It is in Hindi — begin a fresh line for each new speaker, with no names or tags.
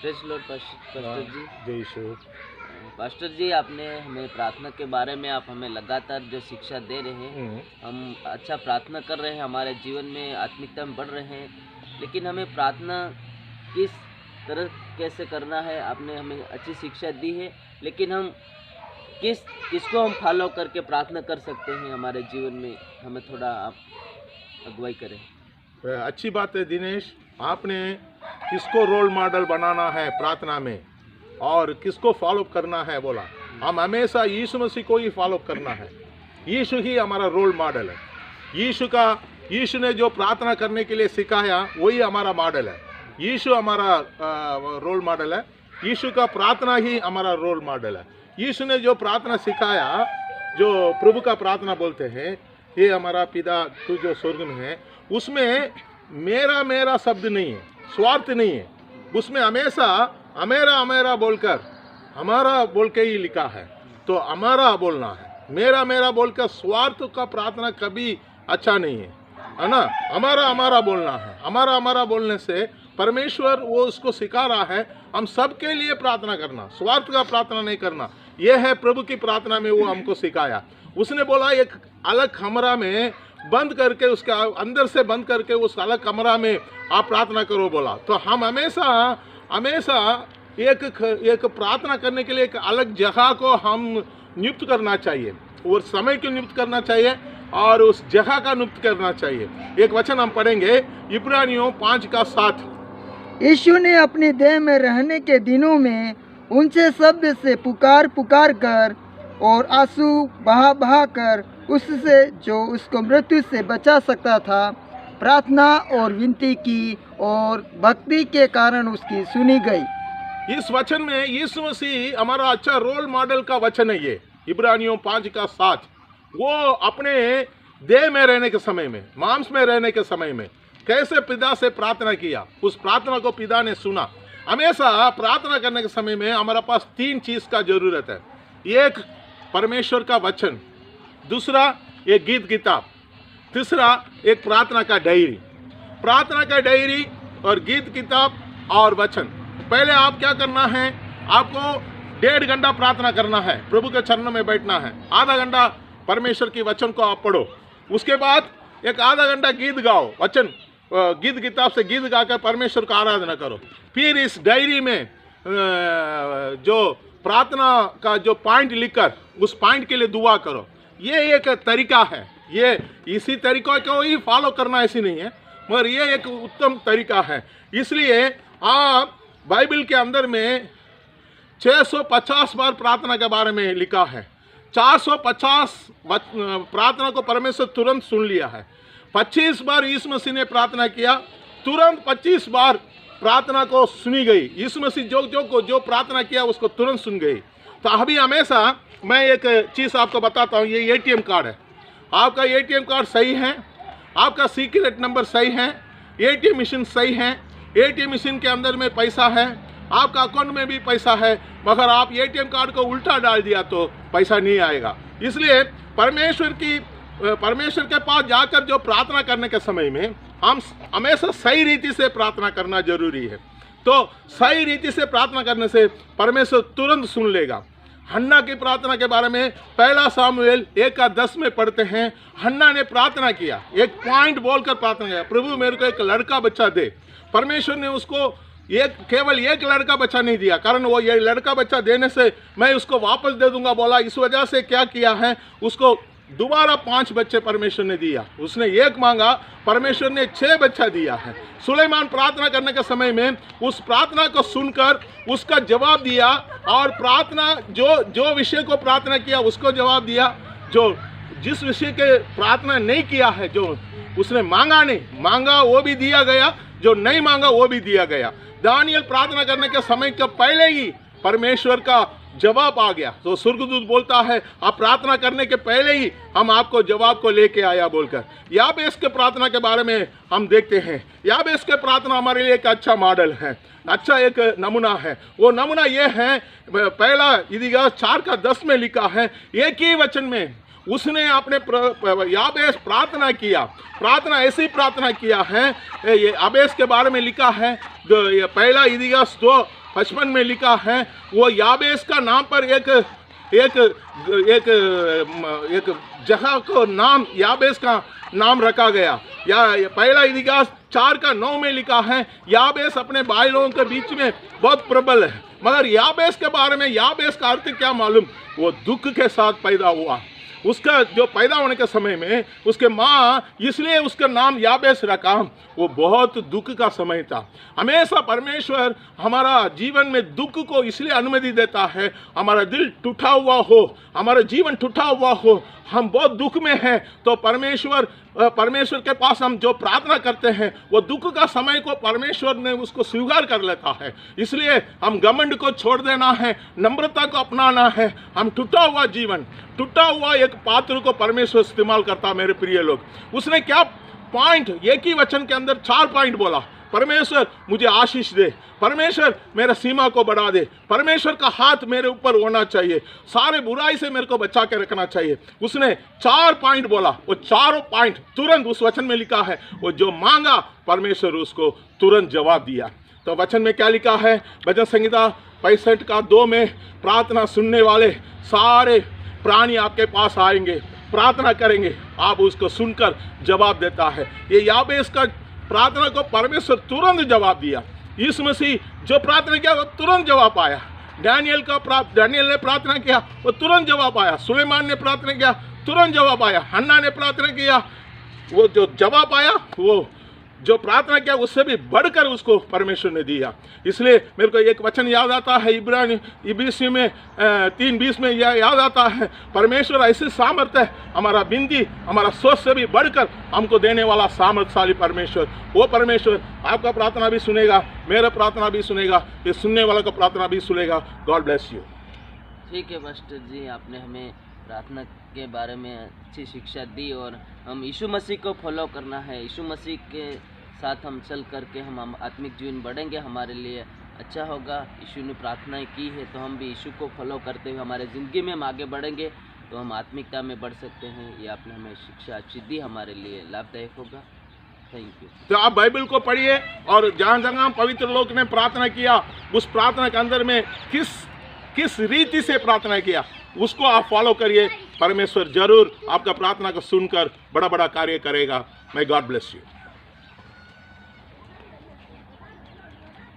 प्रेज़ लॉर्ड पास्टर जी।
जय यीशु।
पास्टर जी, आपने हमें प्रार्थना के बारे में आप हमें लगातार जो शिक्षा दे रहे हैं, हम अच्छा प्रार्थना कर रहे हैं, हमारे जीवन में आत्मिकता में बढ़ रहे हैं, लेकिन हमें प्रार्थना किस तरह कैसे करना है आपने हमें अच्छी शिक्षा दी है, लेकिन हम किसको हम फॉलो करके प्रार्थना कर सकते हैं हमारे जीवन में, हमें थोड़ा आप अगुवाई करें।
अच्छी बात है दिनेश, आपने किसको रोल मॉडल बनाना है प्रार्थना में और किसको फॉलो करना है बोला। हम हमेशा यीशु मसीह को ही फॉलो करना है। यीशु ही हमारा रोल मॉडल है। यीशु ने जो प्रार्थना करने के लिए सिखाया वही हमारा मॉडल है। यीशु हमारा रोल मॉडल है। यीशु का प्रार्थना ही हमारा रोल मॉडल है। यीशु ने जो प्रार्थना सिखाया, जो प्रभु का प्रार्थना बोलते हैं, ये हमारा पिता तू जो स्वर्ग में है, उसमें मेरा शब्द नहीं है, स्वार्थ नहीं है। उसमें हमेशा अमेरा बोलकर हमारा बोल के ही लिखा है। तो हमारा बोलना है, मेरा बोलकर स्वार्थ का प्रार्थना कभी अच्छा नहीं है ना। हमारा बोलना है। हमारा बोलने से परमेश्वर वो उसको सिखा रहा है हम सबके लिए प्रार्थना करना, स्वार्थ का प्रार्थना नहीं करना। यह है प्रभु की प्रार्थना में वो हमको सिखाया। उसने बोला एक अलग कमरा में बंद करके, उसका अंदर से बंद करके उस अलग कमरा में आप प्रार्थना करो बोला। तो हम हमेशा एक प्रार्थना करने के लिए एक अलग जगह को हम नियुक्त करना चाहिए, और समय को नियुक्त करना चाहिए और उस जगह का नियुक्त करना चाहिए। एक वचन हम पढ़ेंगे, इब्रानियों 5:7।
यीशु ने अपनी देह में रहने के दिनों में ऊंचे शब्द से पुकार कर और आंसू बहा कर उससे जो उसको मृत्यु से बचा सकता था प्रार्थना और विनती की, और भक्ति के कारण उसकी सुनी गई।
इस वचन में यीशु मसीह हमारा अच्छा रोल मॉडल का वचन है। ये इब्रानियों 5:7 वो अपने देह में रहने के समय में, मांस में रहने के समय में कैसे पिता से प्रार्थना किया, उस प्रार्थना को पिता ने सुना। हमेशा प्रार्थना करने के समय में हमारे पास 3 चीज का जरूरत है। एक परमेश्वर का वचन, दूसरा एक गीत किताब, तीसरा एक प्रार्थना का डायरी। प्रार्थना का डायरी और गीत किताब और वचन। पहले आप क्या करना है, आपको 1.5 घंटा प्रार्थना करना है, प्रभु के चरणों में बैठना है। आधा घंटा परमेश्वर की वचन को आप पढ़ो। उसके बाद एक आधा घंटा गीत गाओ, वचन गीत किताब से गीत गाकर परमेश्वर का आराधना करो। फिर इस डायरी में जो प्रार्थना का जो पॉइंट लिखकर उस पॉइंट के लिए दुआ करो। ये एक तरीका है। ये इसी तरीका को ही फॉलो करना ऐसी नहीं है, मगर ये एक उत्तम तरीका है। इसलिए आप बाइबल के अंदर में 650 बार प्रार्थना के बारे में लिखा है। 450 प्रार्थना को परमेश्वर तुरंत सुन लिया है। 25 बार यीशु मसीह ने प्रार्थना किया, तुरंत 25 बार प्रार्थना को सुनी गई। यीशु मसीह जो प्रार्थना किया उसको तुरंत सुन गई। तो अभी हमेशा मैं एक चीज़ आपको बताता हूँ। ये ATM कार्ड है, आपका ATM कार्ड सही है, आपका सीक्रेट नंबर सही है, ATM मशीन सही है, ATM मशीन के अंदर में पैसा है, आपका अकाउंट में भी पैसा है, मगर आप ATM कार्ड को उल्टा डाल दिया तो पैसा नहीं आएगा। इसलिए परमेश्वर के पास जाकर जो प्रार्थना करने के समय में हम हमेशा सही रीति से प्रार्थना करना जरूरी है। तो सही रीति से प्रार्थना करने से परमेश्वर तुरंत सुन लेगा। हन्ना की प्रार्थना के बारे में 1 सामुएल 1:10 में पढ़ते हैं। हन्ना ने प्रार्थना किया, एक पॉइंट बोलकर प्रार्थना किया, प्रभु मेरे को एक लड़का बच्चा दे। परमेश्वर ने उसको केवल एक लड़का बच्चा नहीं दिया, कारण वो ये लड़का बच्चा देने से मैं उसको वापस दे दूंगा बोला। इस वजह से क्या किया है, उसको दोबारा 5 बच्चे परमेश्वर ने दिया। उसने 1 मांगा, परमेश्वर ने 6 बच्चा दिया है। सुलेमान प्रार्थना करने के समय में उस प्रार्थना को सुनकर उसका जवाब दिया, और प्रार्थना जो विषय को प्रार्थना किया उसको जवाब दिया। जो जिस विषय के प्रार्थना नहीं किया है, जो उसने मांगा वो भी दिया गया, जो नहीं मांगा वो भी दिया गया। दानियल प्रार्थना करने के समय के पहले ही परमेश्वर का जवाब आ गया। तो स्वर्गदूत बोलता है आप प्रार्थना करने के पहले ही हम आपको जवाब को लेके आया बोलकर। याबेस के प्रार्थना के बारे में हम देखते हैं। याबेस के प्रार्थना हमारे लिए एक अच्छा मॉडल है, अच्छा एक नमूना है। वो नमूना ये है, पहला इतिहास 4:10 में लिखा है, एक ही वचन में उसने अपने याबेस प्रार्थना किया। प्रार्थना ऐसी प्रार्थना किया है, ये याबेस के बारे में लिखा है। पहला इतिहास 55 में लिखा है, वो याबेस का नाम पर एक एक एक एक जगह को नाम याबेस का नाम रखा गया। या पहला इतिहास 4:9 में लिखा है, याबेस अपने भाई लोगों के बीच में बहुत प्रबल है। मगर याबेस के बारे में याबेस का अर्थ क्या मालूम? वो दुख के साथ पैदा हुआ। उसका जो पैदा होने के समय में उसके माँ इसलिए उसका नाम याबेस रखा, वो बहुत दुख का समय था। हमेशा परमेश्वर हमारा जीवन में दुख को इसलिए अनुमति देता है, हमारा दिल टूटा हुआ हो, हमारा जीवन टूटा हुआ हो, हम बहुत दुख में हैं, तो परमेश्वर के पास हम जो प्रार्थना करते हैं वो दुख का समय को परमेश्वर ने उसको स्वीकार कर लेता है। इसलिए हम घमंड को छोड़ देना है, नम्रता को अपनाना है। हम टूटा हुआ जीवन, टूटा हुआ एक पात्र को परमेश्वर इस्तेमाल करता। मेरे प्रिय लोग, उसने क्या पॉइंट, एक ही वचन के अंदर 4 पॉइंट बोला। परमेश्वर मुझे आशीष दे, परमेश्वर मेरा सीमा को बढ़ा दे, परमेश्वर का हाथ मेरे ऊपर होना चाहिए, सारे बुराई से मेरे को बचा के रखना चाहिए। उसने 4 पॉइंट बोला। वो चारों पॉइंट तुरंत उस वचन में लिखा है, वो जो मांगा परमेश्वर उसको तुरंत जवाब दिया। तो वचन में क्या लिखा है? भजन संहिता 65:2 में, प्रार्थना सुनने वाले सारे प्राणी आपके पास आएंगे, प्रार्थना करेंगे, आप उसको सुनकर जवाब देता है। ये याबेस का प्रार्थना को परमेश्वर तुरंत जवाब दिया। यीशु मसीह जो प्रार्थना किया वो तुरंत जवाब आया। दानियल ने प्रार्थना किया, वो तुरंत जवाब आया। सुलेमान ने प्रार्थना किया, तुरंत जवाब आया। हन्ना ने प्रार्थना किया, वो जो जवाब आया, वो जो प्रार्थना किया उससे भी बढ़कर उसको परमेश्वर ने दिया। इसलिए मेरे को एक वचन याद आता है, इब्रानी में 3:20 में यह याद आता है, परमेश्वर ऐसे सामर्थ्य है, हमारा बिंदी, हमारा सोच से भी बढ़कर हमको देने वाला सामर्थ्यशाली परमेश्वर। वो परमेश्वर आपका प्रार्थना भी सुनेगा, मेरा प्रार्थना भी सुनेगा, ये सुनने वाला का प्रार्थना भी सुनेगा। God bless you.
ठीक है पास्टर जी, आपने हमें प्रार्थना के बारे में अच्छी शिक्षा दी और हम यीशु मसीह को फॉलो करना है। यीशु मसीह के साथ हम चल करके हम आत्मिक जीवन बढ़ेंगे, हमारे लिए अच्छा होगा। यीशु ने प्रार्थनाएं की है तो हम भी यीशु को फॉलो करते हुए हमारे ज़िंदगी में हम आगे बढ़ेंगे तो हम आत्मिकता में बढ़ सकते हैं। ये आपने हमें शिक्षा अच्छी दी, हमारे लिए लाभदायक होगा। Thank you.
तो आप बाइबल को पढ़िए और जहाँ जहाँ पवित्र लोग ने प्रार्थना किया, उस प्रार्थना के अंदर में किस रीति से प्रार्थना किया उसको आप फॉलो करिए। परमेश्वर जरूर आपका प्रार्थना को सुनकर बड़ा बड़ा कार्य करेगा। may God bless you।